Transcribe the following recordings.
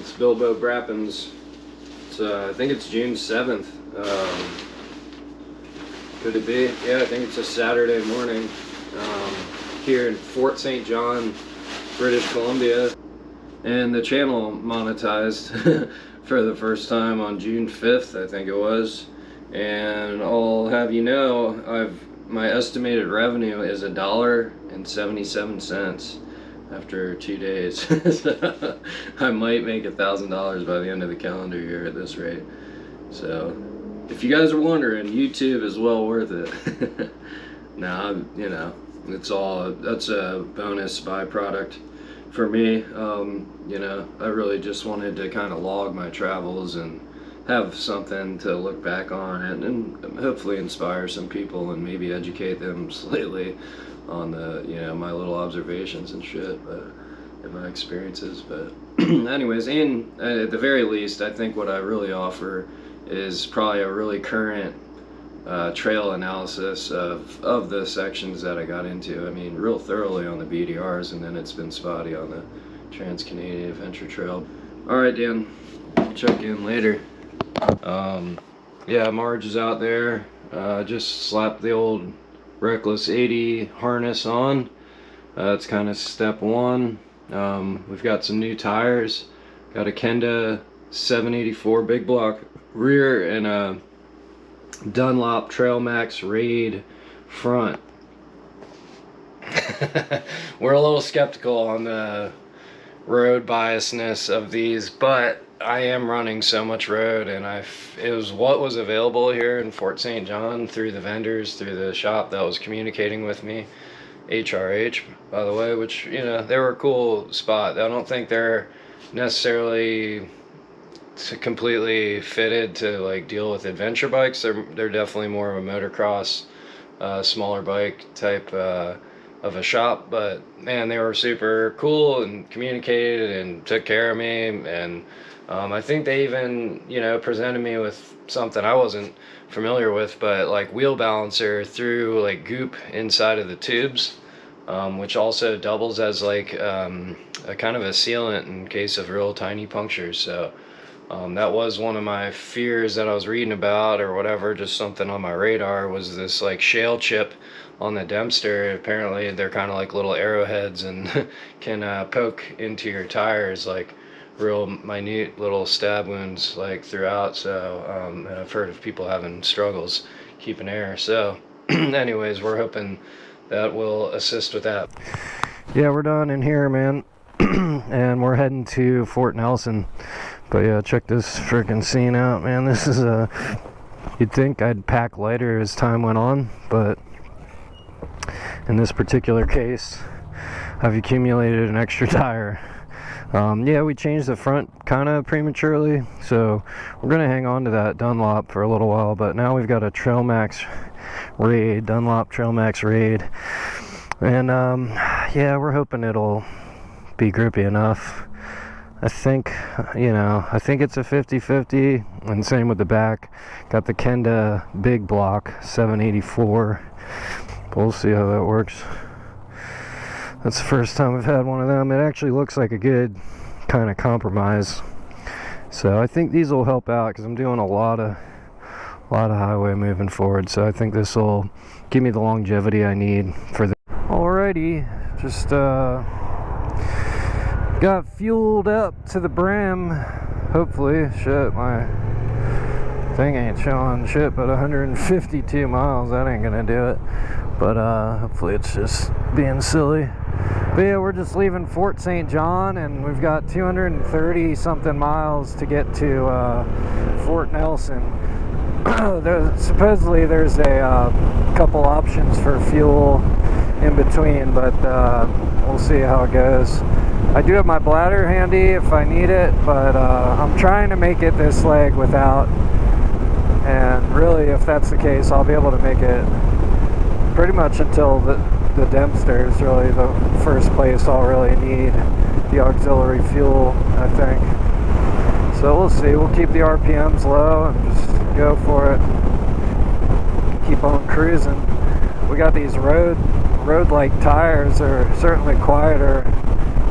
It's Bilbo Brappins. I think it's June 7th. Could it be? Yeah, I think it's a Saturday morning here in Fort St. John, British Columbia. And the channel monetized for the first time on June 5th, I think it was. And I'll have you know, my estimated revenue is $1.77 after 2 days. I might make $1,000 by the end of the calendar year at this rate. So if you guys are wondering, YouTube is well worth it. Now, you know, that's a bonus byproduct for me. You know, I really just wanted to kind of log my travels and have something to look back on and hopefully inspire some people and maybe educate them slightly on the, you know, my little observations and shit, but and my experiences. But anyways, and at the very least, I think what I really offer is probably a really current trail analysis of the sections that I got into. I mean, real thoroughly on the BDRs, and then it's been spotty on the Trans-Canadian Adventure Trail. Alright, Dan, check in later. Yeah, Marge is out there. Just slapped the old Reckless 80 harness on. It's kind of step one. We've got some new tires. Got a Kenda 784 big block rear and a Dunlop Trail Max Raid front. We're a little skeptical on the road biasness of these, but I am running so much road, and it was what was available here in Fort St. John through the vendors, through the shop that was communicating with me. HRH, by the way, which, you know, they were a cool spot. I don't think they're necessarily completely fitted to like deal with adventure bikes. They're definitely more of a motocross, smaller bike type of a shop, but man, they were super cool and communicated and took care of me. And I think they even, you know, presented me with something I wasn't familiar with, but like wheel balancer through like goop inside of the tubes, which also doubles as like a kind of a sealant in case of real tiny punctures. So That was one of my fears that I was reading about or whatever, just something on my radar, was this like shale chip on the Dempster. Apparently they're kind of like little arrowheads and can poke into your tires, like real minute little stab wounds like throughout. So and I've heard of people having struggles keeping air. So anyways, we're hoping that will assist with that. Yeah, we're done in here, man. And we're heading to Fort Nelson. But yeah, check this freaking scene out, man. This is you'd think I'd pack lighter as time went on, but in this particular case, I've accumulated an extra tire. Yeah, we changed the front kind of prematurely, so we're gonna hang on to that Dunlop for a little while. But now we've got a Trail Max Raid, Dunlop Trail Max Raid, and yeah, we're hoping it'll be grippy enough. I think, you know, I think it's a 50-50, and same with the back. Got the Kenda big block 784. We'll see how that works. That's the first time I've had one of them. It actually looks like a good kind of compromise. So I think these will help out because I'm doing a lot of highway moving forward. So I think this will give me the longevity I need for the. Alrighty, just got fueled up to the brim. Hopefully, shit, my thing ain't showing shit but 152 miles. That ain't gonna do it. But hopefully it's just being silly. But yeah, we're just leaving Fort St. John, and we've got 230 something miles to get to Fort Nelson. Supposedly there's a couple options for fuel in between, but we'll see how it goes. I do have my bladder handy if I need it, but I'm trying to make it this leg without, and really if that's the case, I'll be able to make it pretty much until the Dempster is really the first place I'll really need the auxiliary fuel, I think. So we'll see. We'll keep the RPMs low and just go for it. Keep on cruising. We got these road-like tires. Are certainly quieter.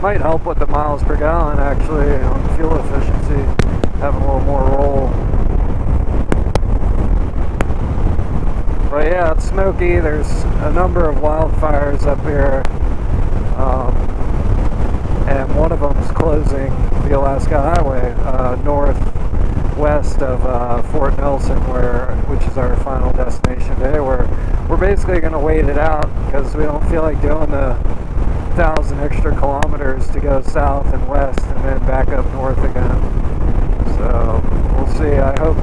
Might help with the miles per gallon actually on fuel efficiency. Having a little more roll. But yeah, it's smoky. There's a number of wildfires up here, and one of them is closing the Alaska Highway northwest of Fort Nelson, which is our final destination today. We're basically going to wait it out because we don't feel like doing the 1,000 extra kilometers to go south and west and then back up north again. So we'll see. I hope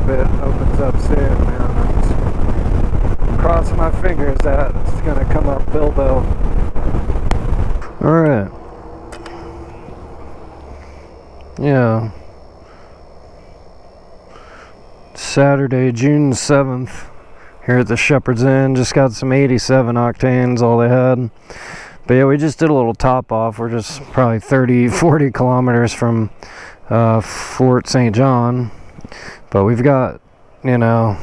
it opens up soon, man. Crossing my fingers that it's gonna come up Bilbo. Alright. Yeah. Saturday, June 7th, here at the Shepherd's Inn. Just got some 87 octanes, all they had. But yeah, we just did a little top off. We're just probably 30-40 kilometers from Fort St. John. But we've got, you know,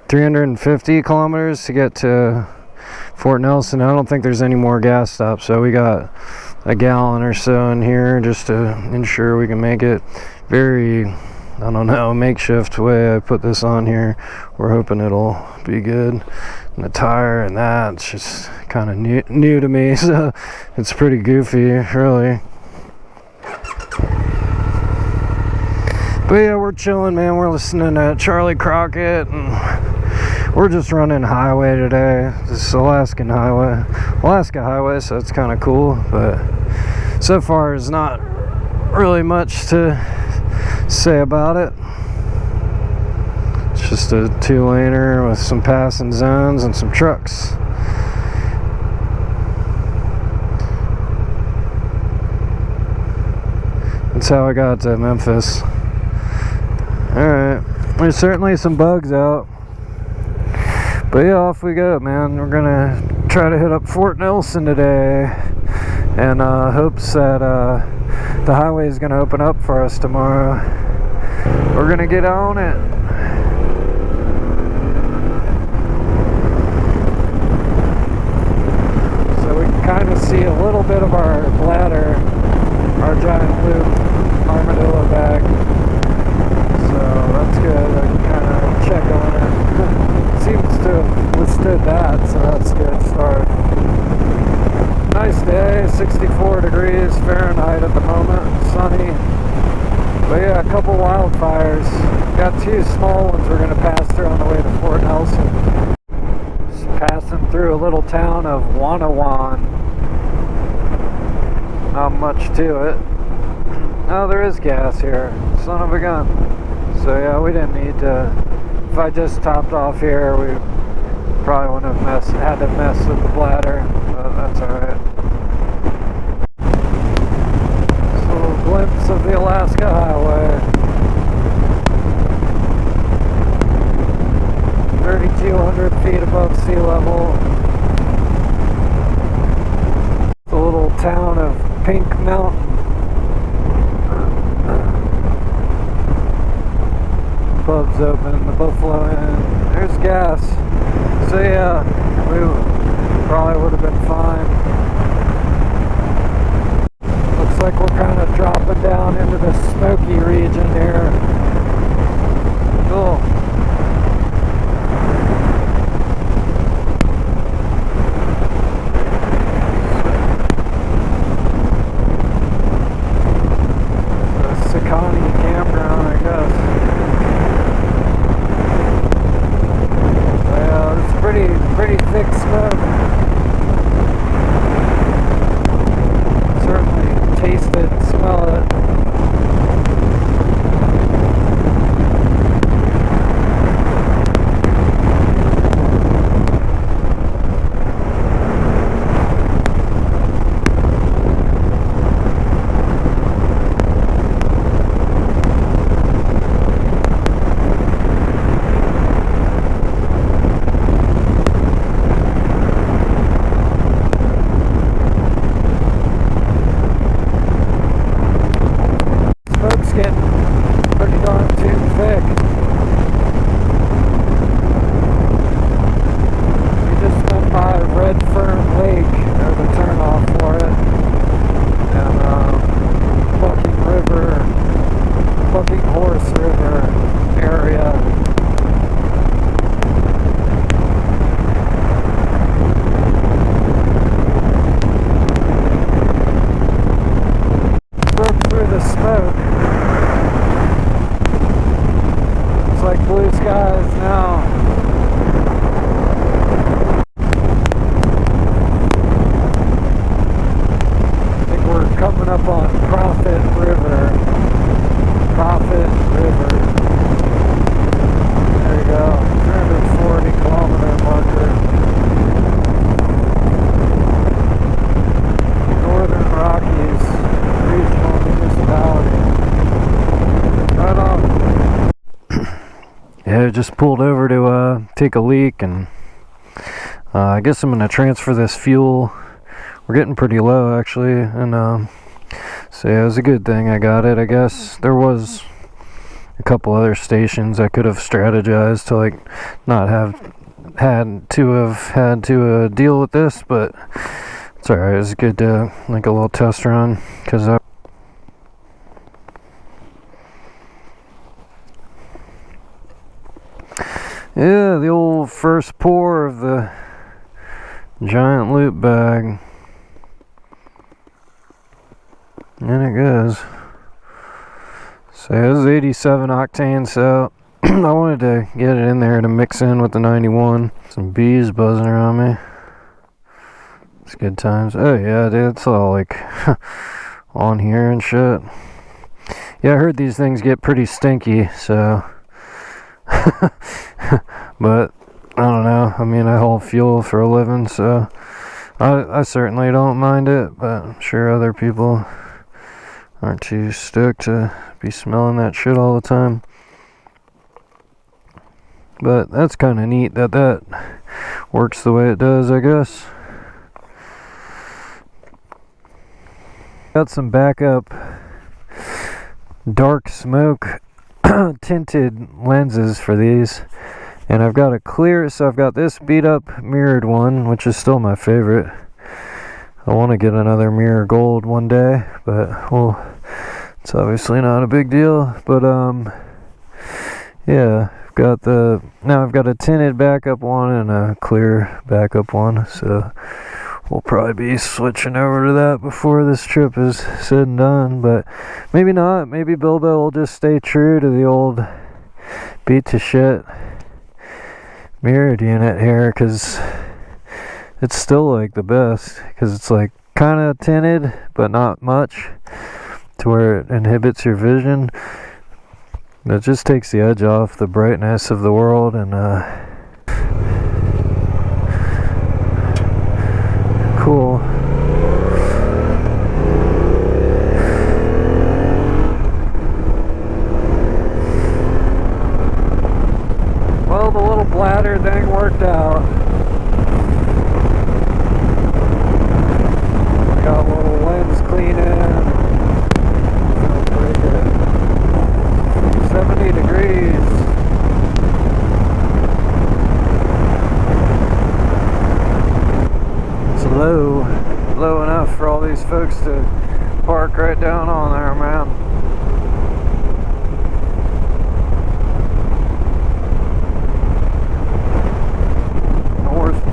350 kilometers to get to Fort Nelson. I don't think there's any more gas stops, so we got a gallon or so in here just to ensure we can make it. Very, I don't know, makeshift way I put this on here. We're hoping it'll be good. And the tire and that, it's just kind of new to me, so it's pretty goofy, really. But yeah, we're chilling, man. We're listening to Charlie Crockett, and we're just running highway today. This is Alaska Highway, so it's kind of cool. But so far, there's not really much to say about it. It's just a 2-laner with some passing zones and some trucks. That's how I got to Memphis. Alright, there's certainly some bugs out. But yeah, off we go, man. We're gonna try to hit up Fort Nelson today, and hopes that the highway is gonna open up for us tomorrow. We're gonna get on it. So we can kind of see a little bit of our bladder, our giant blue armadillo bag. night at the moment, sunny. But yeah, a couple wildfires. Got two small ones we're going to pass through on the way to Fort Nelson. Just passing through a little town of Wanawan. Not much to it. Oh, there is gas here. Son of a gun. So yeah, we didn't need to... If I just topped off here, we probably wouldn't have had to mess with the bladder. But that's alright. Just a little glimpse of the Alaska Highway. 3,200 feet above sea level. The little town of Pink Mountain. Pub's open, the Buffalo Inn. There's gas. So yeah, we probably would have been fine. Looks like we're kind of dropping down into the smoky region here. Cool. Campground, I guess. Yeah, it's pretty thick smoke. Certainly taste it and smell it. Yeah, just pulled over to take a leak, and I guess I'm going to transfer this fuel. We're getting pretty low, actually, and so yeah, it was a good thing I got it, I guess. There was a couple other stations I could have strategized to, like, not have had to deal with this, but it's alright. It was good to, like, a little test run, because yeah, the old first pour of the giant loot bag. And it goes. So this is 87 octane, so I wanted to get it in there to mix in with the 91. Some bees buzzing around me. It's good times. Oh yeah, dude, it's all like on here and shit. Yeah, I heard these things get pretty stinky, so but I don't know. I mean, I haul fuel for a living, so I certainly don't mind it, but I'm sure other people aren't too stoked to be smelling that shit all the time. But that's kind of neat that works the way it does, I guess. Got some backup dark smoke tinted lenses for these, and I've got a clear, so I've got this beat up mirrored one, which is still my favorite. I want to get another mirror gold one day, but well, it's obviously not a big deal. But yeah, now I've got a tinted backup one and a clear backup one, so we'll probably be switching over to that before this trip is said and done, but maybe not. Maybe Bilbo will just stay true to the old beat to shit mirrored unit here, because it's still like the best, because it's like kind of tinted but not much to where it inhibits your vision. It just takes the edge off the brightness of the world. And cool. Well, the little bladder thing worked out. I got a little lens cleaning. Feels pretty good. 70 degrees. It's low enough for all these folks to park right down on there, man.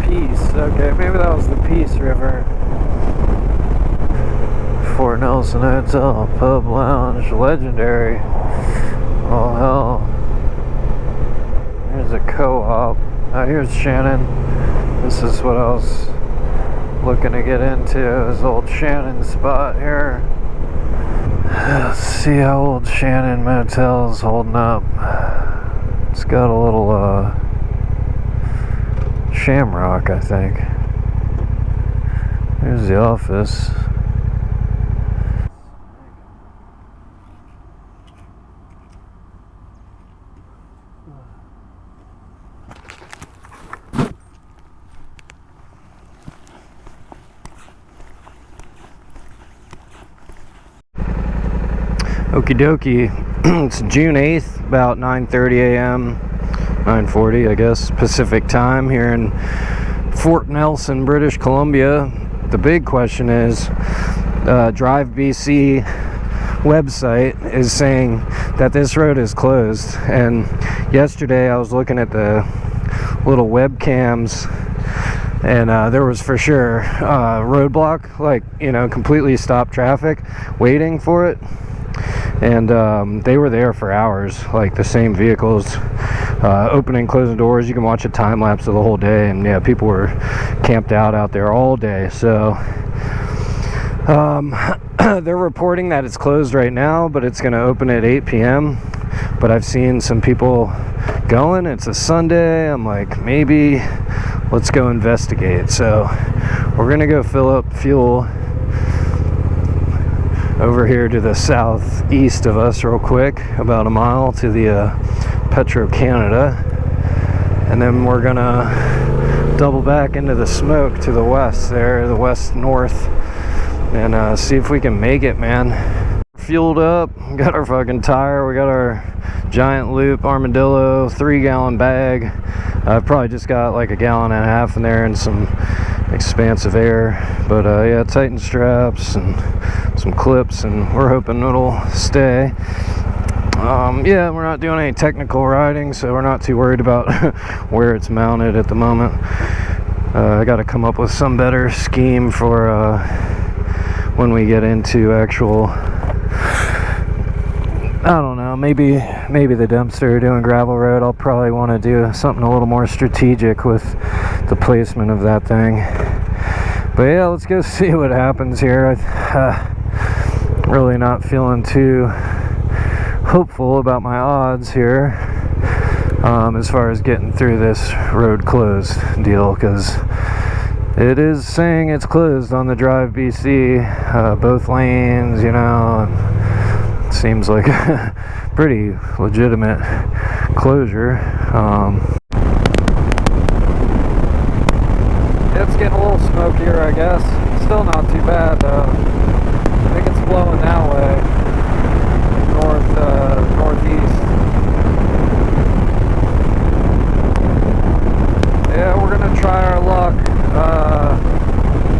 Peace. Okay, maybe that was the Peace River. Fort Nelson Hotel, pub lounge, legendary. Oh hell. Here's a co-op. Here's Shannon. This is what I was looking to get into, this old Shannon spot here. Let's see how old Shannon Motel is holding up. It's got a little shamrock, I think. Here's the office. Okie dokie. It's June 8th, about 9:30 a.m. 9:40, I guess, Pacific time here in Fort Nelson, British Columbia. The big question is, Drive BC website is saying that this road is closed. And yesterday I was looking at the little webcams, and there was for sure roadblock, like, you know, completely stopped traffic waiting for it. And they were there for hours, like the same vehicles opening, closing doors. You can watch a time lapse of the whole day, and yeah, people were camped out there all day. So they're reporting that it's closed right now, but it's going to open at 8 p.m. But I've seen some people going. It's a Sunday. I'm like, maybe let's go investigate. So we're going to go fill up fuel over here to the southeast of us real quick, about a mile to the Petro Canada, and then we're gonna double back into the smoke to the west there, the west north, and see if we can make it, man. Fueled up, got our fucking tire, we got our giant loop armadillo 3-gallon bag. I've probably just got like a gallon and a half in there and some expansive air, but yeah, tighten straps and some clips, and we're hoping it'll stay. Yeah, we're not doing any technical riding, so we're not too worried about where it's mounted at the moment. I got to come up with some better scheme for when we get into actual, I don't know, maybe the dumpster doing gravel road. I'll probably want to do something a little more strategic with the placement of that thing. But yeah, let's go see what happens here. Really not feeling too hopeful about my odds here as far as getting through this road closed deal, because it is saying it's closed on the Drive BC, both lanes, you know. It seems like a pretty legitimate closure. It's getting a little smokier, I guess. Still not too bad though. I think it's blowing that way, northeast. Yeah, we're gonna try our luck.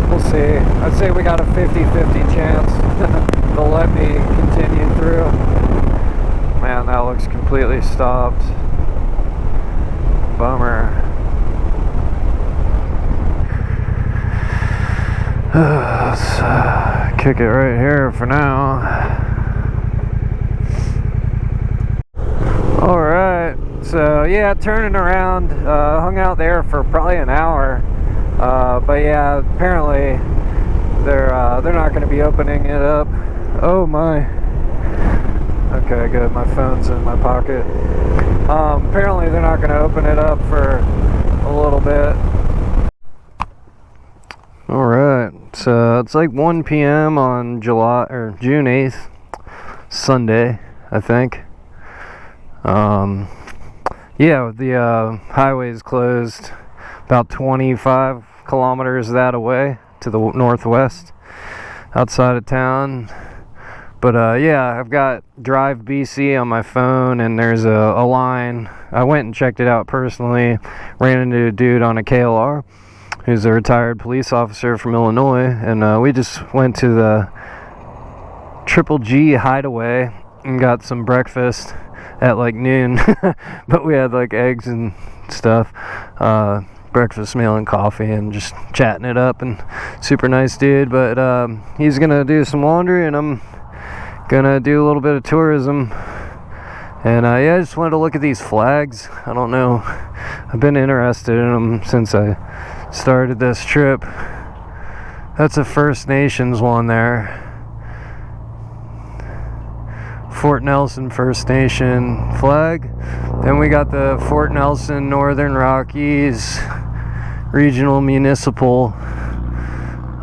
We'll see. I'd say we got a 50-50 chance they'll let me continue through. Man, that looks completely stopped. Bummer. Let's kick it right here for now. Alright, so yeah, turning around, hung out there for probably an hour. But yeah, apparently they're not going to be opening it up. Oh my. Okay, good. My phone's in my pocket. Apparently they're not going to open it up for a little bit. Alright, so it's like 1 p.m. on June 8th, Sunday, I think. Yeah, the highway is closed about 25 kilometers that away to the northwest outside of town. But yeah, I've got Drive BC on my phone, and there's a line. I went and checked it out personally. Ran into a dude on a KLR who's a retired police officer from Illinois, and we just went to the Triple G Hideaway and got some breakfast at like noon. But we had like eggs and stuff, breakfast meal and coffee, and just chatting it up. And super nice dude. But he's gonna do some laundry, and I'm gonna do a little bit of tourism. And yeah, I just wanted to look at these flags. I don't know, I've been interested in them since I started this trip. That's a First Nations one there. Fort Nelson First Nation flag. Then we got the Fort Nelson Northern Rockies Regional Municipal.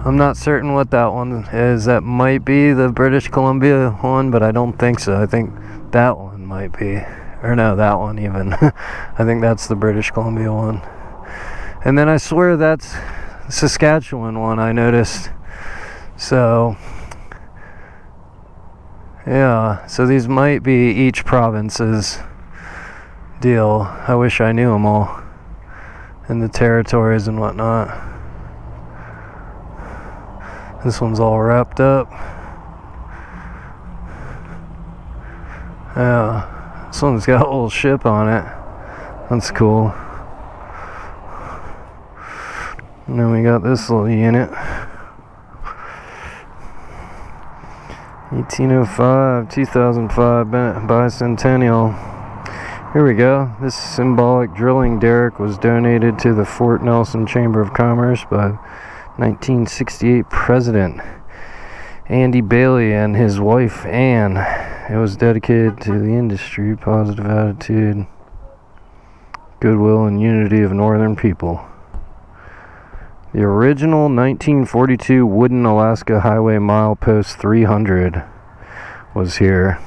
I'm not certain what that one is. That might be the British Columbia one, but I don't think so. I think that one might be. Or no, that one even. I think that's the British Columbia one. And then I swear that's Saskatchewan one I noticed. So yeah, so these might be each province's deal. I wish I knew them all, and the territories and whatnot. This one's all wrapped up. Yeah, this one's got a little ship on it. That's cool. And then we got this little unit. 1805, 2005 bicentennial. Here we go. This symbolic drilling derrick was donated to the Fort Nelson Chamber of Commerce by 1968 President Andy Bailey and his wife Anne. It was dedicated to the industry, positive attitude, goodwill, and unity of northern people. The original 1942 wooden Alaska Highway milepost 300 was here.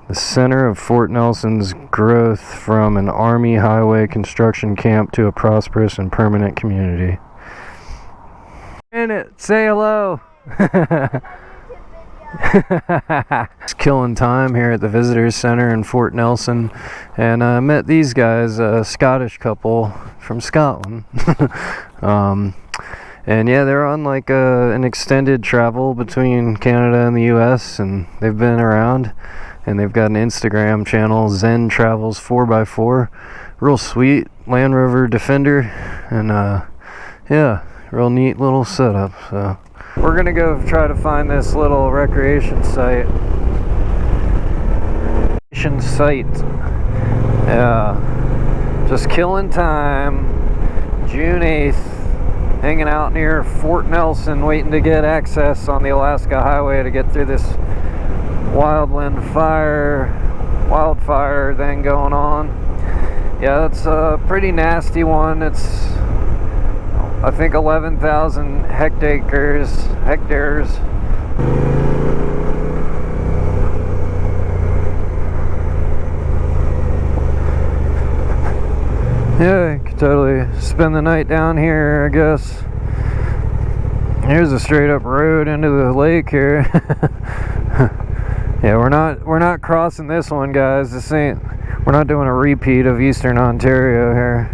The center of Fort Nelson's growth from an Army highway construction camp to a prosperous and permanent community. In it, say hello. Just killing time here at the Visitors Center in Fort Nelson, and I met these guys, a Scottish couple from Scotland. And yeah, they're on like an extended travel between Canada and the US, and they've been around, and they've got an Instagram channel, Zen Travels 4x4. Real sweet Land Rover Defender, and yeah, real neat little setup. So we're gonna go try to find this little recreation site. Yeah, just killing time. June 8th, hanging out near Fort Nelson, waiting to get access on the Alaska Highway to get through this wildfire thing going on. Yeah, that's a pretty nasty one. It's, I think, 11,000 hectares. Yeah, you could totally spend the night down here, I guess. Here's a straight up road into the lake here. Yeah, we're not crossing this one, guys. We're not doing a repeat of Eastern Ontario here.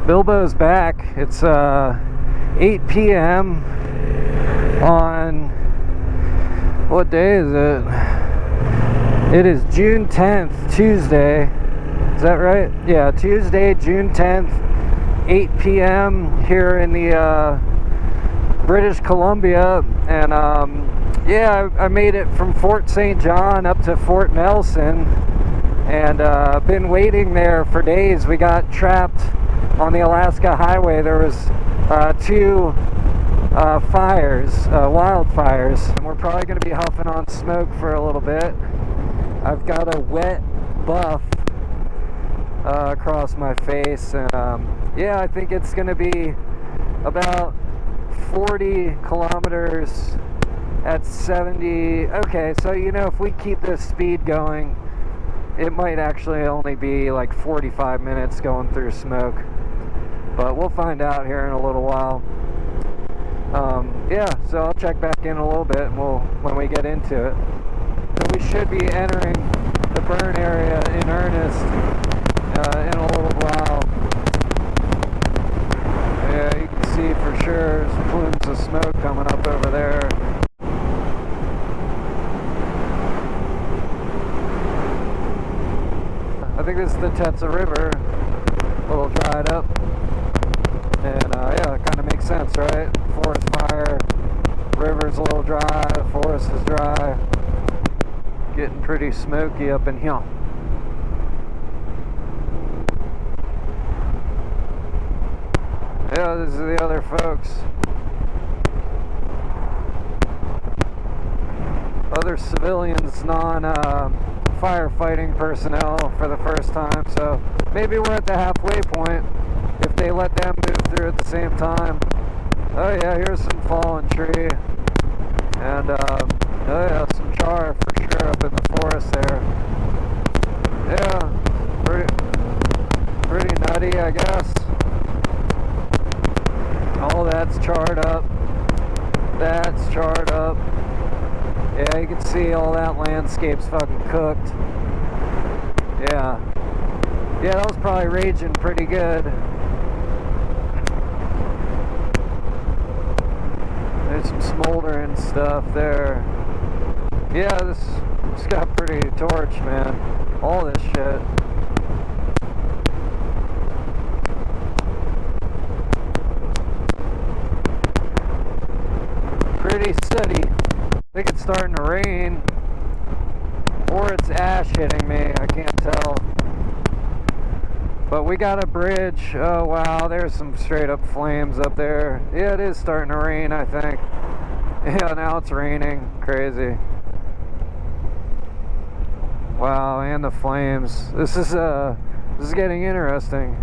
Bilbo's back. It's 8 p.m. on, what day is it? It is June 10th, Tuesday. Is that right? Yeah, Tuesday, June 10th, 8 p.m. here in the British Columbia. And yeah, I made it from Fort St. John up to Fort Nelson, and been waiting there for days. We got trapped on the Alaska Highway. There was two wildfires, and we're probably going to be huffing on smoke for a little bit. I've got a wet buff across my face, and yeah, I think it's going to be about 40 kilometers at 70. Okay, so you know, if we keep this speed going, it might actually only be like 45 minutes going through smoke, but we'll find out here in a little while. Yeah, so I'll check back in a little bit, and when we get into it. So we should be entering the burn area in earnest in a little while. Yeah, you can see for sure there's plumes of smoke coming up over there. I think this is the Tetsa River, a little dried up, and yeah, it kind of makes sense, right? Forest fire, river's a little dry, the forest is dry, getting pretty smoky up in here. Yeah, this is the other folks. Other civilians, non-firefighting personnel for the first time, so maybe we're at the halfway point if they let them move through at the same time. Oh yeah, here's some fallen tree, and oh yeah, some char for sure up in the forest there. Yeah, pretty nutty, I guess. All that's charred up. That's charred up. Yeah, you can see all that landscape's fucking cooked. Yeah. Yeah, that was probably raging pretty good. There's some smoldering stuff there. Yeah, this got pretty torched, man. All this shit. Pretty steady. I think it's starting to rain, or it's ash hitting me, I can't tell. But we got a bridge. Oh wow, there's some straight up flames up there. Yeah, it is starting to rain, I think. Yeah, now it's raining. Crazy. Wow, and the flames. This is getting interesting.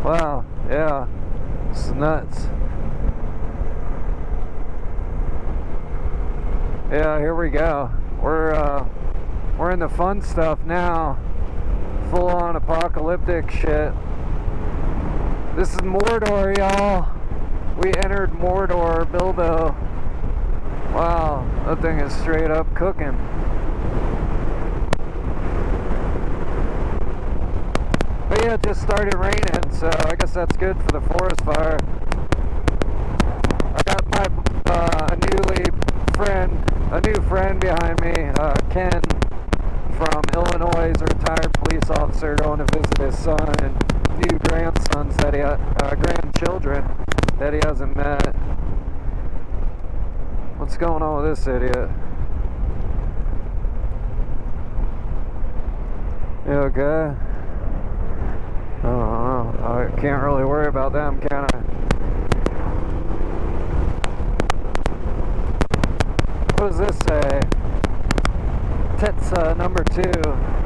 Wow, yeah, it's nuts. Yeah, here we go. We're in the fun stuff now. Full on apocalyptic shit. This is Mordor, y'all. We entered Mordor, Bilbo. Wow, that thing is straight up cooking. But yeah, it just started raining, so I guess that's good for the forest fire. I got my a new friend behind me, Ken from Illinois. He's a retired police officer going to visit his son and new grandchildren that he hasn't met. What's going on with this idiot? You okay? I don't know. I can't really worry about them, can I? What does this say? Tetsa number 2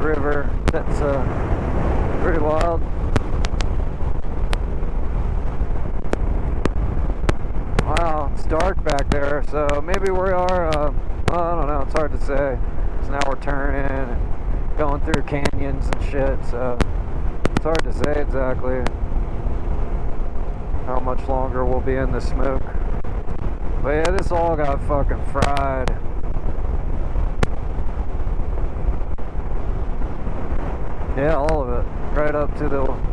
river. Tetsa. Pretty wild. Wow, it's dark back there, so maybe we are, well, I don't know, it's hard to say. So now we're turning and going through canyons and shit, so it's hard to say exactly how much longer we'll be in the smoke. But yeah, this all got fucking fried. Yeah, all of it. Right up to the road.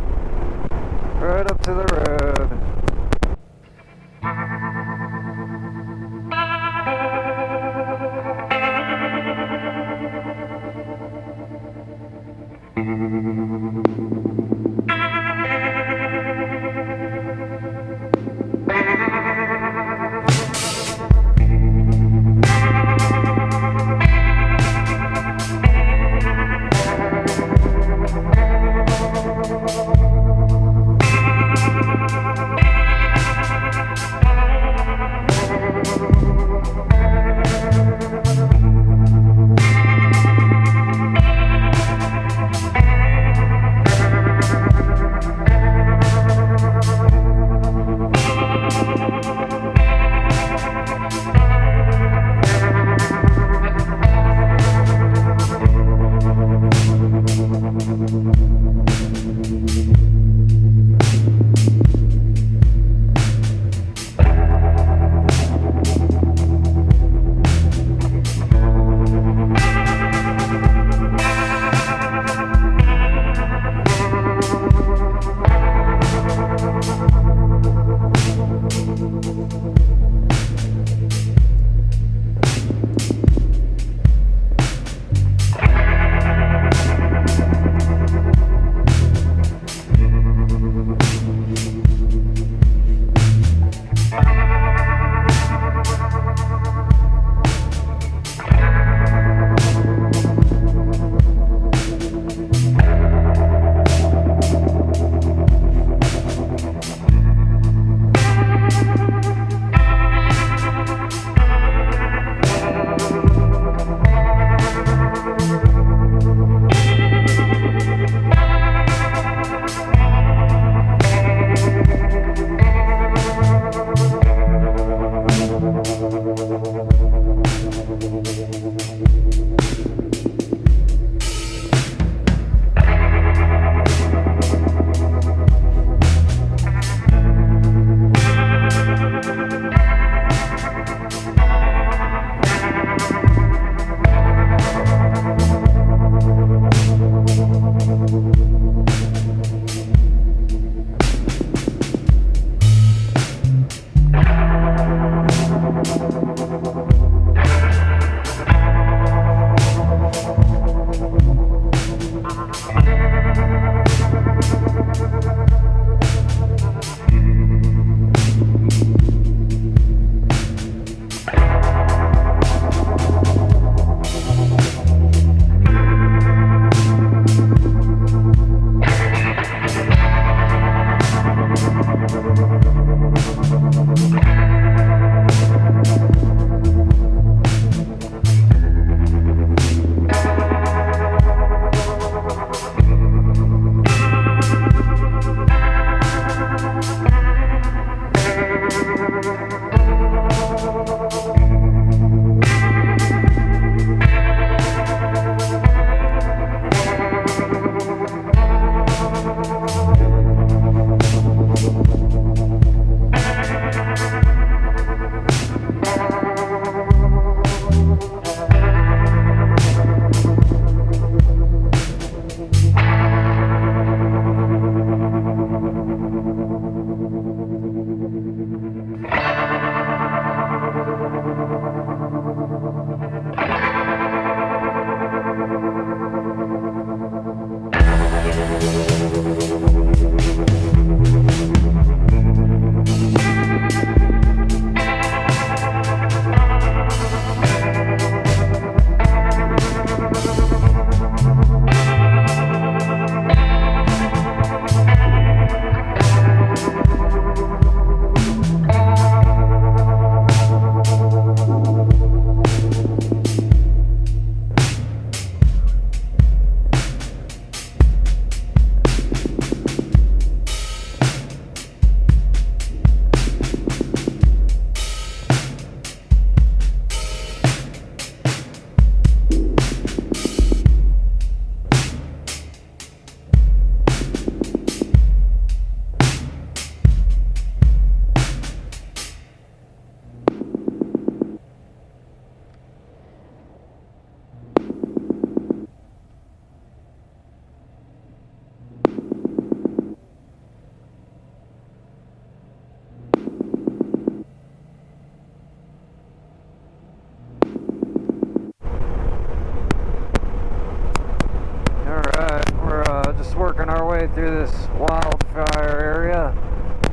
way through this wildfire area.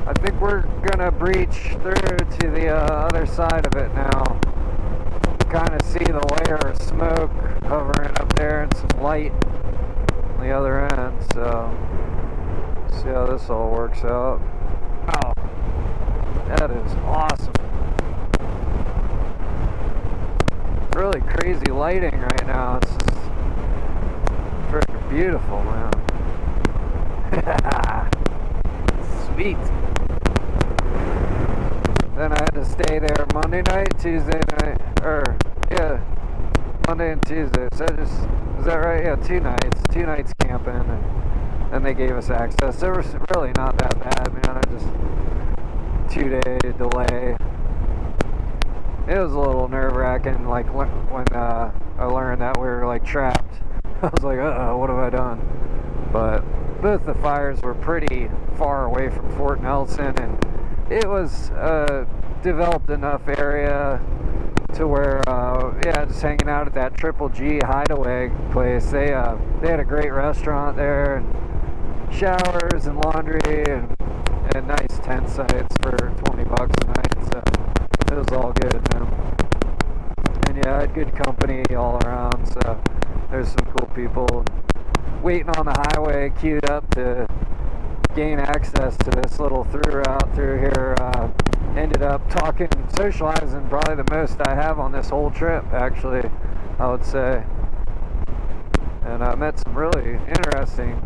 I think we're gonna breach through to the other side of it now. Kind of see the layer of smoke hovering up there and some light on the other end, so see how this all works out. Wow, that is awesome. Really crazy lighting right now. It's just freaking beautiful, man. Sweet. Then I had to stay there Monday night, Tuesday night, Monday and Tuesday. So is that right? Yeah, 2 nights camping, and then they gave us access. It was really not that bad, man. Just 2-day delay. It was a little nerve-wracking, like when I learned that we were like trapped. I was like, uh-oh, what have I done? But both the fires were pretty far away from Fort Nelson, and it was a developed enough area to where, just hanging out at that Triple G Hideaway place. They had a great restaurant there, and showers and laundry, and nice tent sites for $20 a night. So it was all good, man. And yeah, I had good company all around. So there's some cool people waiting on the highway, queued up to gain access to this little through route through here. Ended up talking, socializing, probably the most I have on this whole trip, actually, I would say. And I met some really interesting,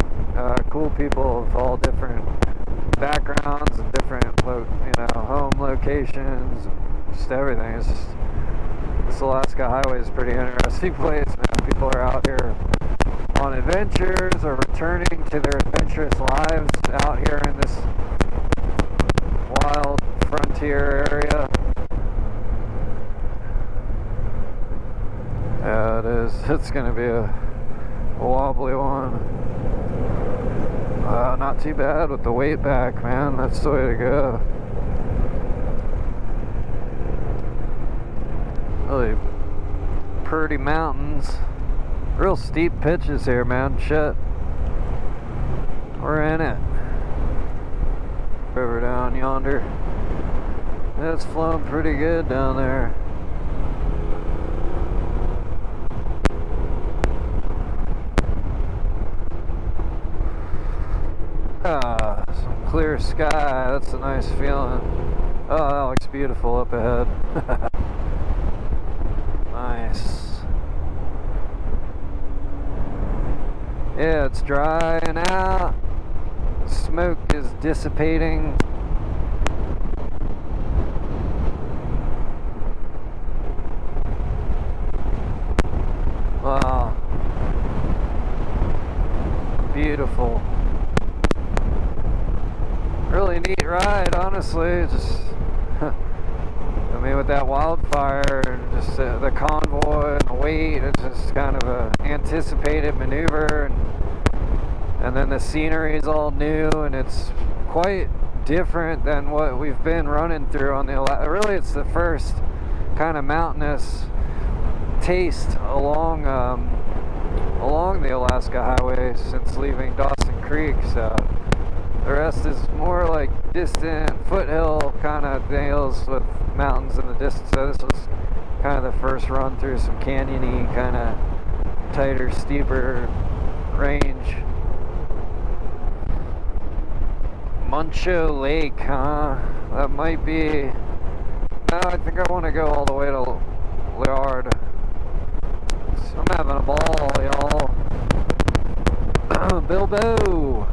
cool people of all different backgrounds and different, home locations, and just everything. It's just, this Alaska Highway is a pretty interesting place, man. People are out here on adventures or returning to their adventurous lives out here in this wild frontier area. Yeah, it is. It's gonna be a wobbly one. Not too bad with the weight back, man. That's the way to go. Really pretty mountains. Real steep pitches here, man. Shit. We're in it. River down yonder. It's flowing pretty good down there. Some clear sky. That's a nice feeling. Oh, that looks beautiful up ahead. Nice. Yeah, it's drying out. Smoke is dissipating. Wow. Beautiful. Really neat ride, honestly. Just, with that wildfire, just the convoy and the weight, it's just kind of a anticipated maneuver, and then the scenery is all new, and it's quite different than what we've been running through on the really it's the first kind of mountainous taste along the Alaska Highway since leaving Dawson Creek. So the rest is more like distant foothill kind of deals with mountains in the distance. So this was kind of the first run through some canyony, kind of tighter, steeper range. Muncho Lake, huh? That might be... No, I think I want to go all the way to Liard. I'm having a ball, y'all. Bilbo!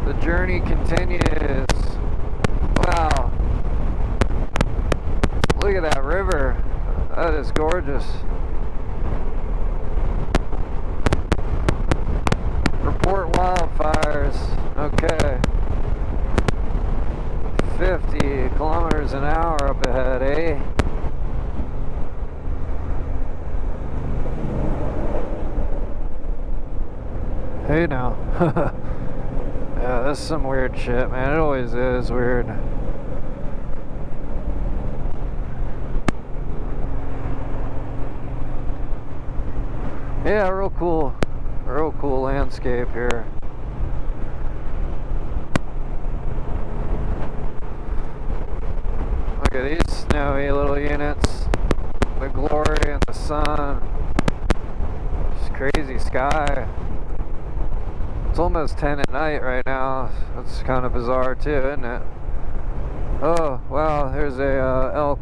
The journey continues. Wow. Look at that river. That is gorgeous. Report wildfires. Okay. 50 kilometers an hour up ahead, eh? Hey now. Yeah, that's some weird shit, man. It always is weird. Yeah, real cool. Real cool landscape here. Look at these snowy little units. The glory and the sun. Just crazy sky. It's almost 10 at night right now. That's kind of bizarre too, isn't it? Oh, wow, there's a elk.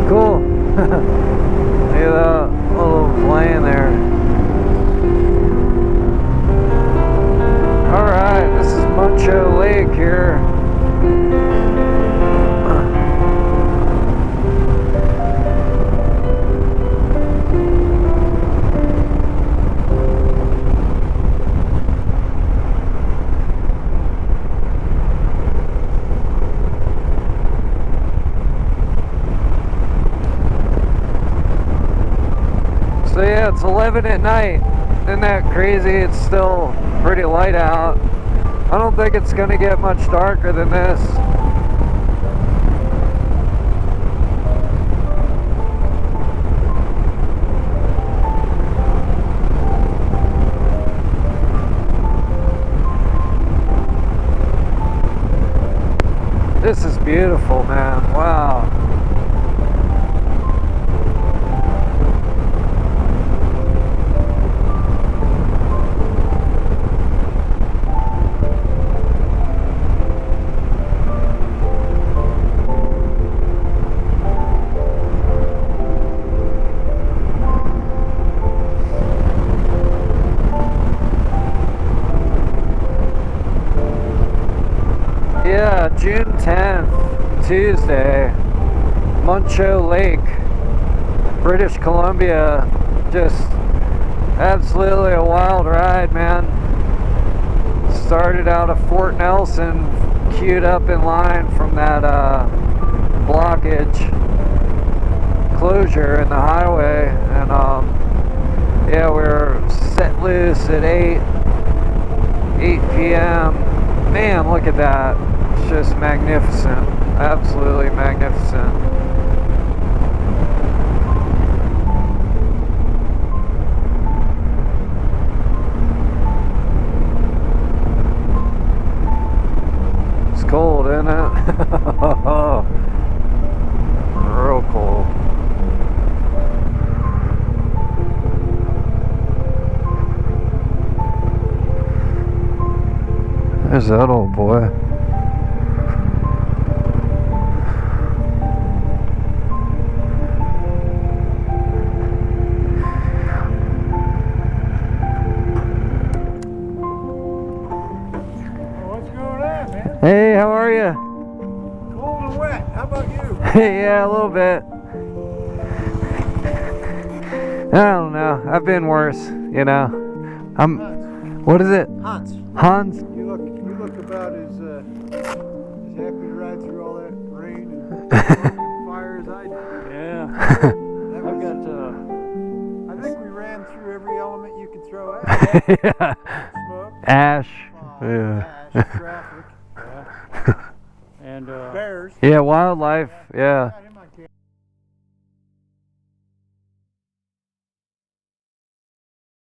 Cool. Look at that little plane there. Alright, this is Muncho Lake here. So yeah, it's 11 at night. Isn't that crazy? It's still pretty light out. I don't think it's gonna get much darker than this. This is beautiful, man. Wow. Yeah, June 10th, Tuesday, Muncho Lake, British Columbia. Just absolutely a wild ride, man. Started out of Fort Nelson, queued up in line from that blockage closure in the highway, and yeah, we were set loose at 8 p.m. Man, look at that. It's just magnificent. Absolutely magnificent. It's cold, isn't it? Real cold. There's that old boy. What's going on, man? Hey, how are you? Cold and wet. How about you? Yeah, a little bit. I don't know. I've been worse, you know. I'm. What is it? Hans. Hans? You look about as happy to ride through all that rain and fire as I did. Yeah. I've got I think we ran through every element you could throw at us. Yeah. Smoke, Ash. fog, Yeah. ash, traffic, and bears. Yeah, wildlife. Yeah.